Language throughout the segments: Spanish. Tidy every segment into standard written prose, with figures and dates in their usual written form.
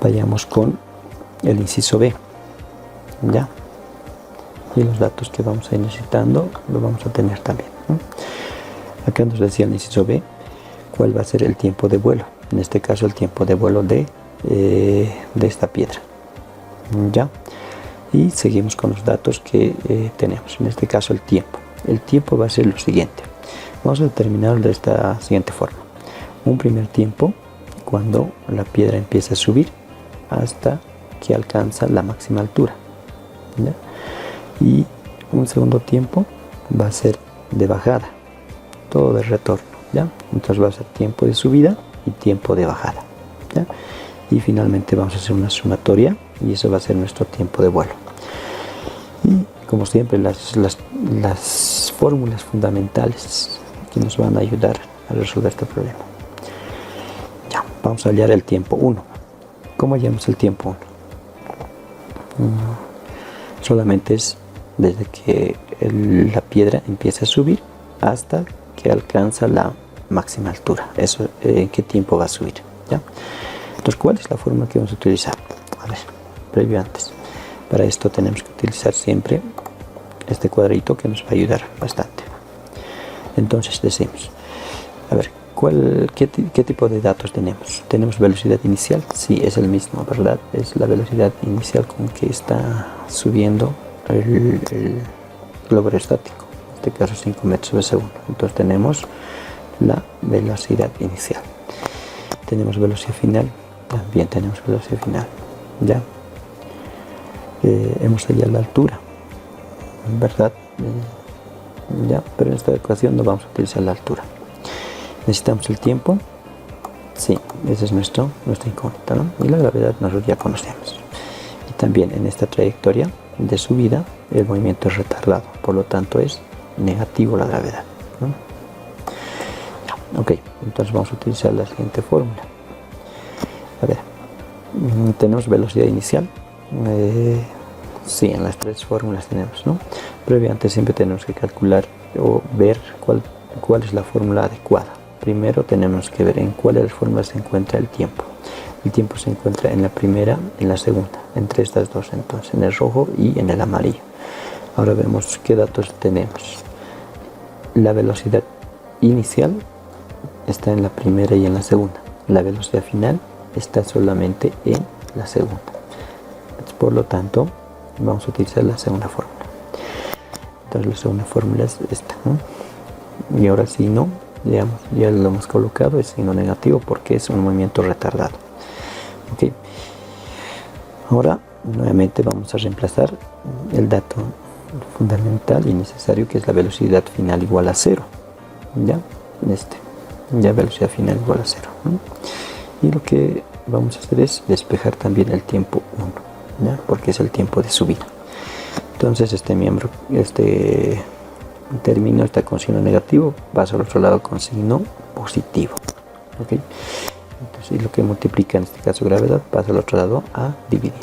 Vayamos con el inciso B, ¿ya? Y los datos que vamos a ir necesitando los vamos a tener también, ¿no? Acá nos decía el inciso B cuál va a ser el tiempo de vuelo, en este caso el tiempo de vuelo de esta piedra, ¿ya? Y seguimos con los datos que tenemos, en este caso el tiempo va a ser lo siguiente. Vamos a determinarlo de esta siguiente forma: un primer tiempo cuando la piedra empieza a subir hasta que alcanza la máxima altura, ¿ya? Y un segundo tiempo va a ser de bajada, todo de retorno, ¿ya? Entonces va a ser tiempo de subida y tiempo de bajada, ¿ya? Y finalmente vamos a hacer una sumatoria y eso va a ser nuestro tiempo de vuelo. Y como siempre las fórmulas fundamentales que nos van a ayudar a resolver este problema. Ya, vamos a hallar el tiempo 1. ¿Cómo hallamos el tiempo 1? Solamente es desde que la piedra empieza a subir hasta que alcanza la máxima altura. Eso, ¿en qué tiempo va a subir? ¿Ya? Entonces, ¿cuál es la fórmula que vamos a utilizar? A ver, previo antes. Para esto tenemos que utilizar siempre este cuadrito que nos va a ayudar bastante. Entonces decimos, a ver, ¿qué tipo de datos tenemos? ¿Tenemos velocidad inicial? Sí, es el mismo, ¿verdad? Es la velocidad inicial con que está subiendo el globo aerostático, en este caso 5 metros sobre segundo. Entonces tenemos la velocidad inicial. Tenemos velocidad final, también tenemos velocidad final, ¿ya? Hemos hallado la altura, ¿verdad? Ya, pero en esta ecuación no vamos a utilizar la altura. Necesitamos el tiempo, sí, ese es nuestra incógnita, ¿no? Y la gravedad nosotros ya conocemos. Y también en esta trayectoria de subida el movimiento es retardado, por lo tanto es negativo la gravedad, ¿no? Ok, entonces vamos a utilizar la siguiente fórmula. A ver, tenemos velocidad inicial. Sí, en las tres fórmulas tenemos, ¿no? Previamente siempre tenemos que calcular o ver cuál es la fórmula adecuada. Primero tenemos que ver en cuál de las fórmulas se encuentra el tiempo. El tiempo se encuentra en la primera, en la segunda, entre estas dos, entonces en el rojo y en el amarillo. Ahora vemos qué datos tenemos. La velocidad inicial está en la primera y en la segunda. La velocidad final está solamente en la segunda. Por lo tanto, vamos a utilizar la segunda fórmula. Entonces la segunda fórmula es esta, ¿no? Y ahora sí, no, ya lo hemos colocado, es signo negativo porque es un movimiento retardado. Ok. Ahora nuevamente vamos a reemplazar el dato fundamental y necesario, que es la velocidad final igual a 0. Ya, ya velocidad final igual a 0, ¿no? Y lo que vamos a hacer es despejar también el tiempo 1, ¿ya? Porque es el tiempo de subida. Entonces este término está con signo negativo, pasa al otro lado con signo positivo, ¿ok? Entonces, y lo que multiplica en este caso gravedad pasa al otro lado a dividir.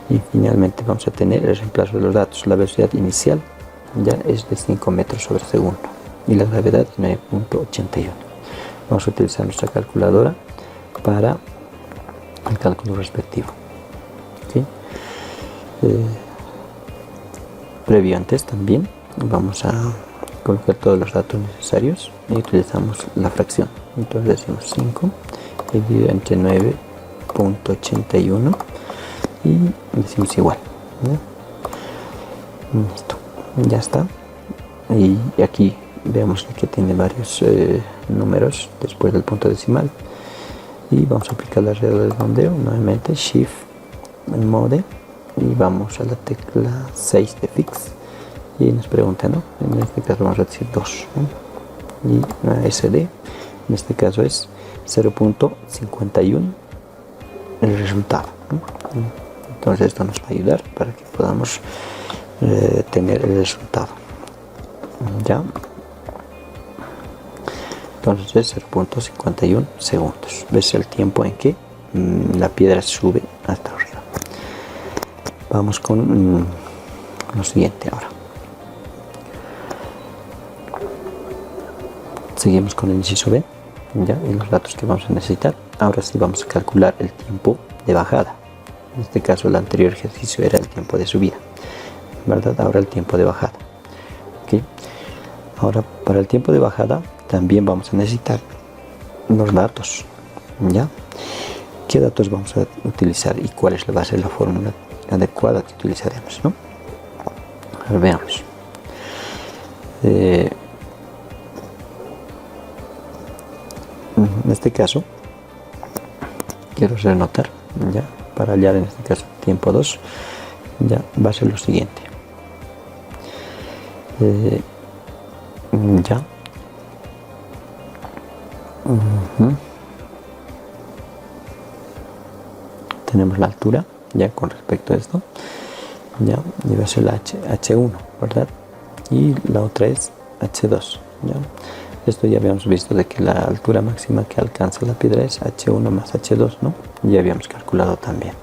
Y finalmente vamos a tener el reemplazo de los datos. La velocidad inicial ya es de 5 metros sobre segundo y la gravedad es 9.81. Vamos a utilizar nuestra calculadora para el cálculo respectivo, ¿okay? Previo antes también vamos a colocar todos los datos necesarios y utilizamos la fracción. Entonces decimos 5 dividido entre 9.81 y decimos igual, ¿ya? Listo, ya está. Y aquí vemos que tiene varios números después del punto decimal y vamos a aplicar la regla del redondeo. Nuevamente Shift en Mode y vamos a la tecla 6 de Fix y nos pregunta, ¿no? En este caso vamos a decir 2, ¿no? Y una SD, en este caso es 0.51 el resultado, ¿no? Entonces esto nos va a ayudar para que podamos tener el resultado, ¿ya? Entonces es 0.51 segundos. ¿Ves el tiempo en que la piedra sube hasta arriba? Vamos con lo siguiente ahora. Seguimos con el inciso B, ¿ya? Y los datos que vamos a necesitar. Ahora sí vamos a calcular el tiempo de bajada. En este caso el anterior ejercicio era el tiempo de subida, ¿verdad? Ahora el tiempo de bajada. ¿Okay? Ahora para el tiempo de bajada también vamos a necesitar los datos, ¿ya? ¿Qué datos vamos a utilizar y cuál va a ser la fórmula adecuada que utilizaremos, ¿no? A ver, veamos. En este caso quiero hacer notar, ya, para hallar en este caso tiempo 2, ya va a ser lo siguiente. Ya. Tenemos la altura ya con respecto a esto, ya, y va a ser la H1, ¿verdad? Y la otra es H2, ¿ya? Esto ya habíamos visto de que la altura máxima que alcanza la piedra es H1 más H2, ¿no? Ya habíamos calculado también,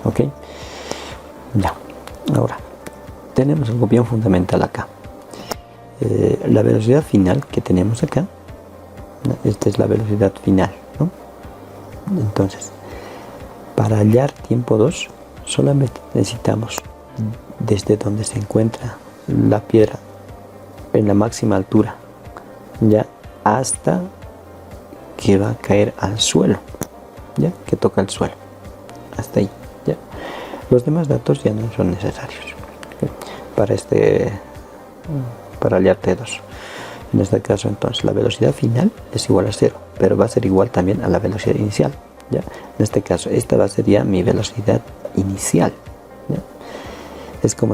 ¿ok? Ya, ahora tenemos algo bien fundamental acá. La velocidad final que tenemos acá, ¿no? Esta es la velocidad final, ¿no? Entonces, para hallar tiempo 2, solamente necesitamos desde donde se encuentra la piedra en la máxima altura, ya, hasta que va a caer al suelo, ya, que toca el suelo, hasta ahí, ya. Los demás datos ya no son necesarios, ¿okay? Para hallar T2. En este caso, entonces, la velocidad final es igual a 0, pero va a ser igual también a la velocidad inicial, ¿ya? En este caso, esta va a ser ya mi velocidad inicial, ¿ya? Es como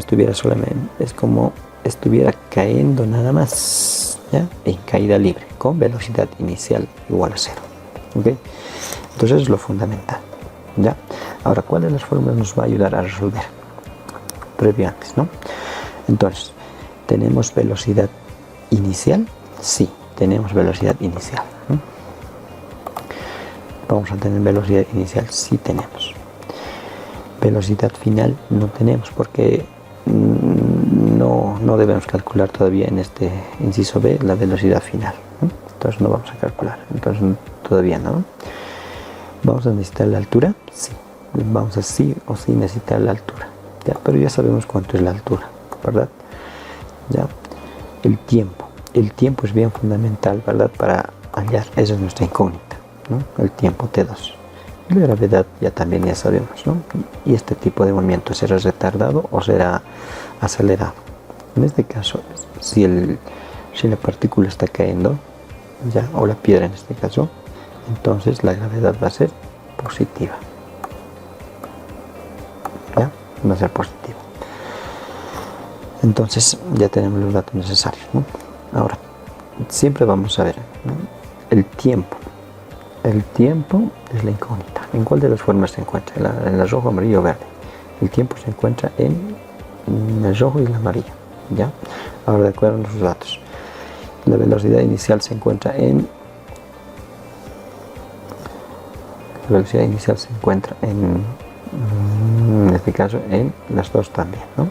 estuviera cayendo nada más, ¿ya? En caída libre, con velocidad inicial igual a 0, ¿ok? Entonces es lo fundamental, ¿ya? Ahora, ¿cuál de las fórmulas nos va a ayudar a resolver? Previo antes, ¿no? Entonces, ¿tenemos velocidad inicial? Sí, tenemos velocidad inicial, ¿no? Vamos a tener velocidad inicial, sí tenemos. Velocidad final no tenemos porque no debemos calcular todavía en este inciso B la velocidad final, ¿no? Entonces no vamos a calcular, entonces todavía no. ¿Vamos a necesitar la altura? Sí, vamos a sí o sí necesitar la altura, ¿ya? Pero ya sabemos cuánto es la altura, ¿verdad? ¿Ya? El tiempo es bien fundamental, ¿verdad? Para hallar, esa es nuestra incógnita, ¿no? El tiempo T2. Y la gravedad ya sabemos, ¿no? Y este tipo de movimiento será retardado o será acelerado. En este caso, si la partícula está cayendo, ya, o la piedra en este caso, entonces la gravedad va a ser positiva, ¿ya? Va a ser positiva. Entonces ya tenemos los datos necesarios, ¿no? Ahora, siempre vamos a ver, ¿no? El tiempo. El tiempo es la incógnita. ¿En cuál de las formas se encuentra? En la rojo, amarillo o verde. El tiempo se encuentra en el rojo y el amarillo, ¿ya? Ahora, de acuerdo a los datos, la velocidad inicial se encuentra en este caso en las dos también, ¿no?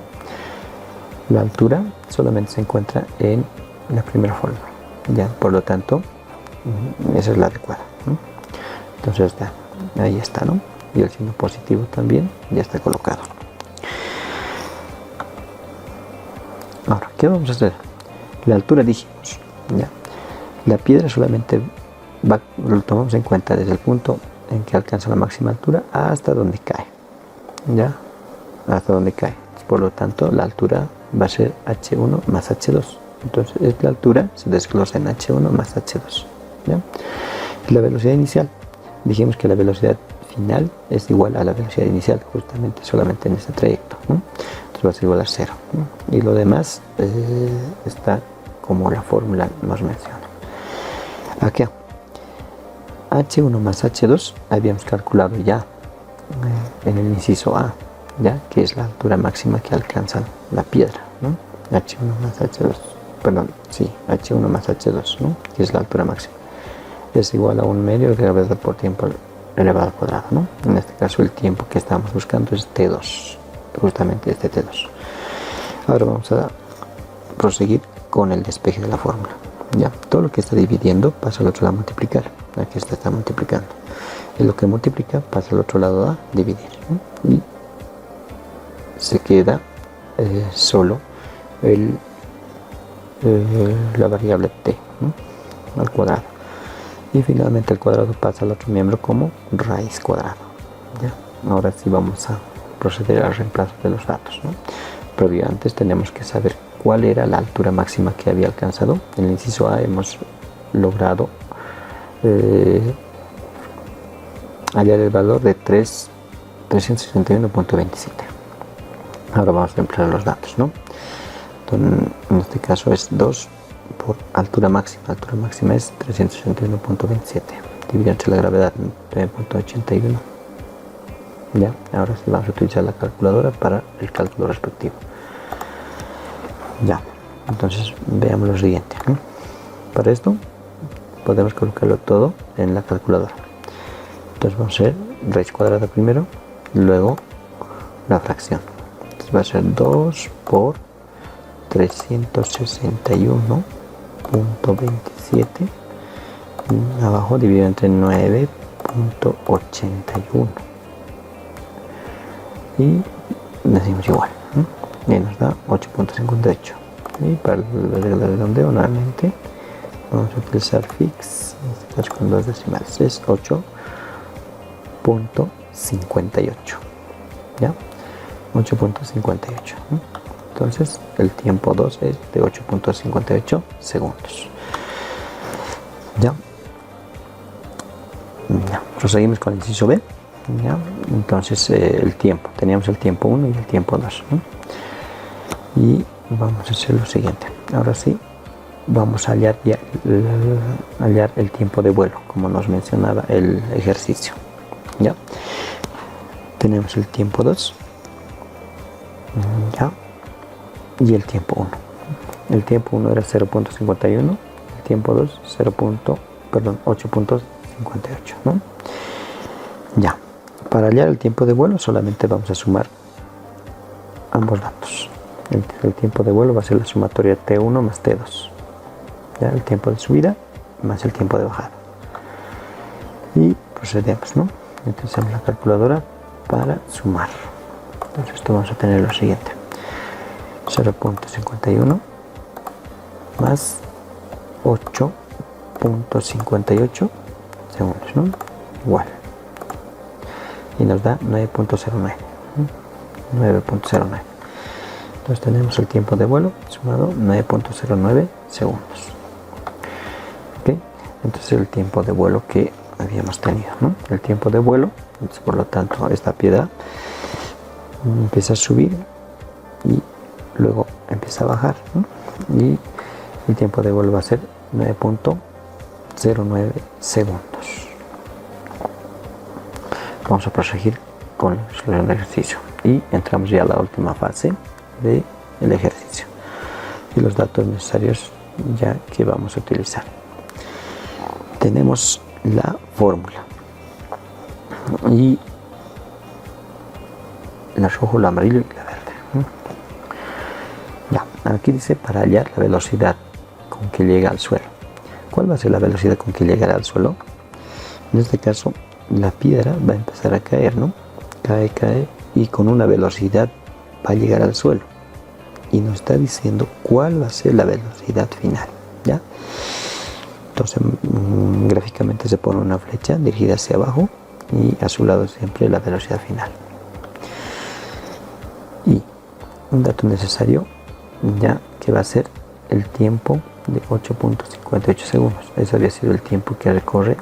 La altura solamente se encuentra en la primera forma, ya, por lo tanto esa es la adecuada, ¿no? Entonces ahí está, ¿no? Y el signo positivo también ya está colocado. Ahora, ¿qué vamos a hacer? La altura dijimos, ya. La piedra solamente lo tomamos en cuenta desde el punto en que alcanza la máxima altura hasta donde cae, ya, hasta donde cae. Por lo tanto, la altura va a ser H1 más H2. Entonces, esta altura se desglosa en H1 más H2, ¿ya? Y la velocidad inicial, dijimos que la velocidad final es igual a la velocidad inicial, justamente solamente en este trayecto, ¿no? Entonces va a ser igual a 0, ¿no? Y lo demás está como la fórmula nos menciona. Aquí, H1 más H2 habíamos calculado ya en el inciso A, ya, que es la altura máxima que alcanza la piedra, ¿no? H1 más H2, perdón, sí, H1 más H2, ¿no? Que es la altura máxima. Es igual a 1 medio de gravedad por tiempo elevado al cuadrado, ¿no? En este caso el tiempo que estamos buscando es T2, justamente este T2. Ahora vamos a proseguir con el despeje de la fórmula, ¿ya? Todo lo que está dividiendo pasa al otro lado a multiplicar, aquí está multiplicando. y lo que multiplica pasa al otro lado a dividir, ¿no? Y se queda solo la variable t, ¿no? Al cuadrado, y finalmente el cuadrado pasa al otro miembro como raíz cuadrada. ¿Ya? Ahora sí vamos a proceder al reemplazo de los datos, ¿no? Pero antes tenemos que saber cuál era la altura máxima que había alcanzado. En el inciso A hemos logrado hallar el valor de 361.27. Ahora vamos a reemplazar los datos, ¿no? Entonces, en este caso es 2 por altura máxima. Altura máxima es 361.27. Dividido entre la gravedad, 9.81. Ya, ahora sí vamos a utilizar la calculadora para el cálculo respectivo. Ya, entonces veamos lo siguiente, ¿no? Para esto podemos colocarlo todo en la calculadora. Entonces vamos a hacer raíz cuadrada primero, luego la fracción. Entonces va a ser 2 por 361.27 abajo dividido entre 9.81 y decimos igual, ¿no? Y nos da 8.58. Y para el redondeo nuevamente vamos a utilizar fix, en este caso con 2 decimales, es 8.58. ¿Ya? 8.58. Entonces el tiempo 2 es de 8.58 segundos. ¿Ya? Ya, proseguimos con el inciso B. ¿Ya? Entonces el tiempo, teníamos el tiempo 1 y el tiempo 2, ¿no? Y vamos a hacer lo siguiente. Ahora sí vamos a hallar el tiempo de vuelo, como nos mencionaba el ejercicio. ¿Ya? Tenemos el tiempo 2, ¿ya? Y el tiempo 1. El tiempo 1 era 0.51, el tiempo 2 8.58, ¿no? Ya. Para hallar el tiempo de vuelo solamente vamos a sumar ambos datos. El tiempo de vuelo va a ser la sumatoria T1 más T2. ¿Ya? El tiempo de subida más el tiempo de bajada. Y procedemos, ¿no? Utilizamos la calculadora para sumar. Entonces esto vamos a tener lo siguiente. 0.51 más 8.58 segundos, ¿no? Igual. Y nos da 9.09. 9.09. Entonces tenemos el tiempo de vuelo sumado 9.09 segundos. ¿Okay? Entonces el tiempo de vuelo que habíamos tenido, ¿no? El tiempo de vuelo, entonces, por lo tanto, esta piedra empieza a subir y luego empieza a bajar, ¿no? Y el tiempo de vuelo va a ser 9.09 segundos. Vamos a proseguir con el ejercicio y entramos ya a la última fase del ejercicio y los datos necesarios ya que vamos a utilizar. Tenemos la fórmula y el rojo, el amarillo y la verde. Ya, aquí dice para hallar la velocidad con que llega al suelo. ¿Cuál va a ser la velocidad con que llegará al suelo? En este caso la piedra va a empezar a caer, ¿no? Cae y con una velocidad va a llegar al suelo y nos está diciendo cuál va a ser la velocidad final, ¿ya? Entonces gráficamente se pone una flecha dirigida hacia abajo y a su lado siempre la velocidad final. Y un dato necesario ya que va a ser el tiempo de 8.58 segundos. Ese había sido el tiempo que recorre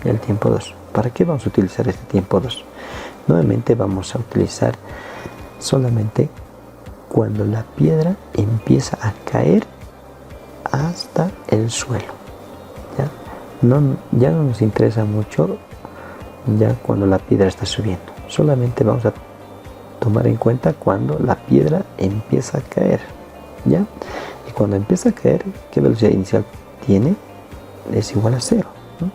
el tiempo 2. ¿Para qué vamos a utilizar este tiempo 2? Nuevamente vamos a utilizar solamente cuando la piedra empieza a caer hasta el suelo. Ya no nos interesa mucho ya cuando la piedra está subiendo. Solamente vamos a tomar en cuenta cuando la piedra empieza a caer, ¿ya? Y cuando empieza a caer, ¿qué velocidad inicial tiene? Es igual a 0, ¿no?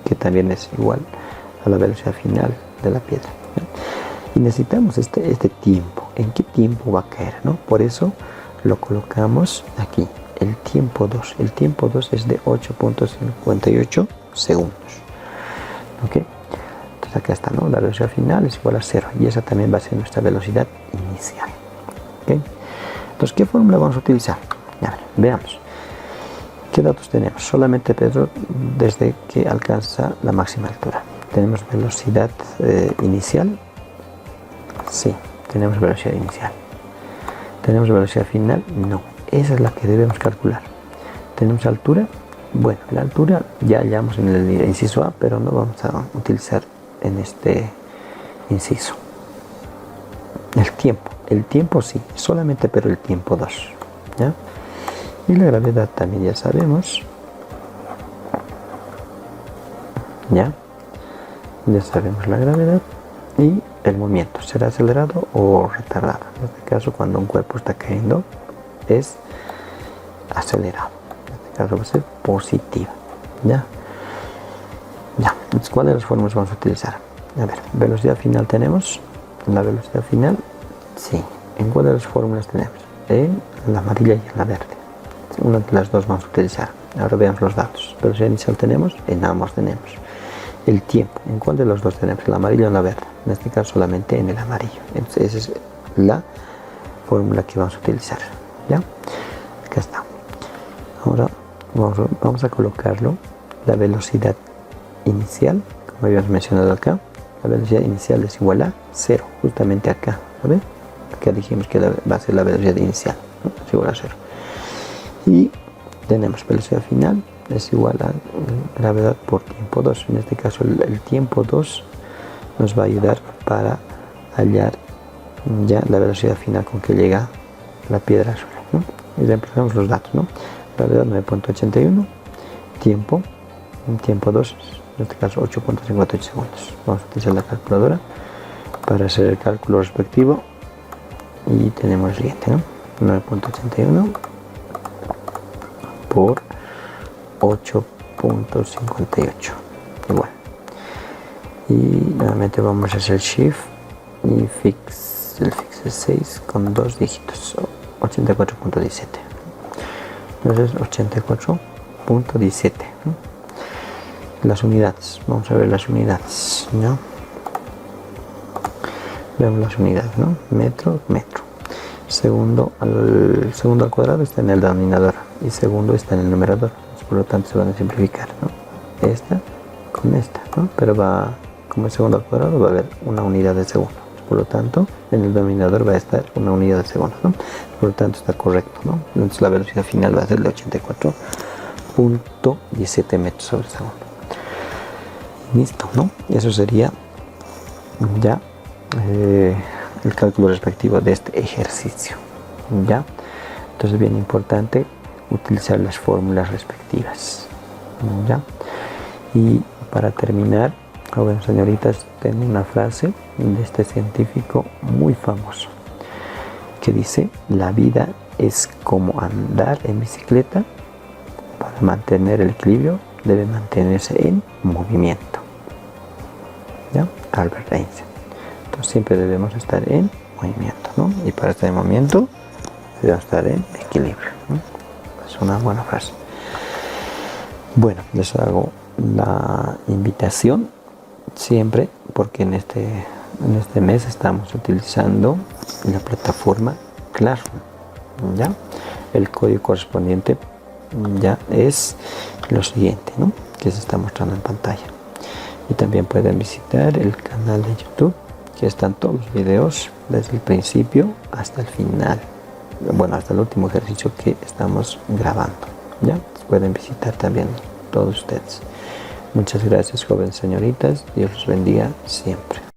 Que también es igual a la velocidad final de la piedra, ¿ya? Y necesitamos este tiempo. ¿En qué tiempo va a caer, no? Por eso lo colocamos aquí, el tiempo 2. El tiempo 2 es de 8.58 segundos. ¿Ok? pues acá está, ¿no? La velocidad final es igual a 0 y esa también va a ser nuestra velocidad inicial. ¿Okay? Entonces, ¿qué fórmula vamos a utilizar? Ya, veamos. ¿Qué datos tenemos? Solamente Pedro desde que alcanza la máxima altura. ¿Tenemos velocidad inicial? Sí, tenemos velocidad inicial. ¿Tenemos velocidad final? No. Esa es la que debemos calcular. ¿Tenemos altura? Bueno, la altura ya hallamos en el inciso A, pero no vamos a utilizar en este inciso. El tiempo sí, solamente pero el tiempo 2. ¿Ya? Y la gravedad también ya sabemos. ¿Ya? Ya sabemos la gravedad. Y el movimiento, ¿será acelerado o retardado? En este caso, cuando un cuerpo está cayendo, es acelerado. En este caso va a ser positiva. ¿Ya? Ya. Entonces, ¿cuáles de las fórmulas vamos a utilizar? A ver, velocidad final tenemos. La velocidad final, sí. ¿En cuál de las fórmulas tenemos? En la amarilla y en la verde. Una de las dos vamos a utilizar. Ahora veamos los datos. Velocidad inicial tenemos, en ambos tenemos. El tiempo, ¿en cuál de los dos tenemos? ¿El amarillo o en la verde? En este caso solamente en el amarillo. Entonces esa es la fórmula que vamos a utilizar. ¿Ya? Acá está. Ahora vamos a colocarlo. La velocidad inicial, como habíamos mencionado acá, la velocidad inicial es igual a 0, justamente acá. ¿Ven? Acá dijimos que va a ser la velocidad inicial, ¿no? Es igual a 0. Y tenemos velocidad final es igual a gravedad por tiempo 2. En este caso el tiempo 2 nos va a ayudar para hallar ya la velocidad final con que llega la piedra azul, ¿no? Y reemplazamos los datos, ¿no? Gravedad 9.81, tiempo 2, en este caso 8.58 segundos. Vamos a utilizar la calculadora para hacer el cálculo respectivo y tenemos el siguiente, ¿no? 9.81 por 8.58 igual. Y nuevamente vamos a hacer shift y el fix es 6 con 2 dígitos, 84.17. Entonces 84.17, ¿no? Las unidades, vamos a ver las unidades, ¿no? Vemos las unidades, ¿no? Metro. Segundo al cuadrado está en el denominador y segundo está en el numerador, por lo tanto se van a simplificar, ¿no? Esta con esta, ¿no? Pero como es segundo al cuadrado va a haber una unidad de segundo, por lo tanto en el denominador va a estar una unidad de segundo, ¿no? Por lo tanto está correcto, ¿no? Entonces la velocidad final va a ser de 84.17 metros sobre segundo. Listo, ¿no? Eso sería ya el cálculo respectivo de este ejercicio. ¿Ya? Entonces, bien importante utilizar las fórmulas respectivas. ¿Ya? Y para terminar, jóvenes señoritas, tengo una frase de este científico muy famoso que dice: la vida es como andar en bicicleta. Para mantener el equilibrio debe mantenerse en movimiento. ¿Ya? Albert Einstein. Entonces siempre debemos estar en movimiento, ¿no? Y para estar en movimiento debemos estar en equilibrio, ¿no? Es una buena frase. Bueno, les hago la invitación siempre, porque en este mes estamos utilizando la plataforma Classroom. ¿Ya? El código correspondiente ya es lo siguiente, ¿no? Que se está mostrando en pantalla. Y también pueden visitar el canal de YouTube, que están todos los videos desde el principio hasta el final, bueno, hasta el último ejercicio que estamos grabando. Ya pueden visitar también todos ustedes. Muchas gracias, jóvenes señoritas. Dios los bendiga siempre.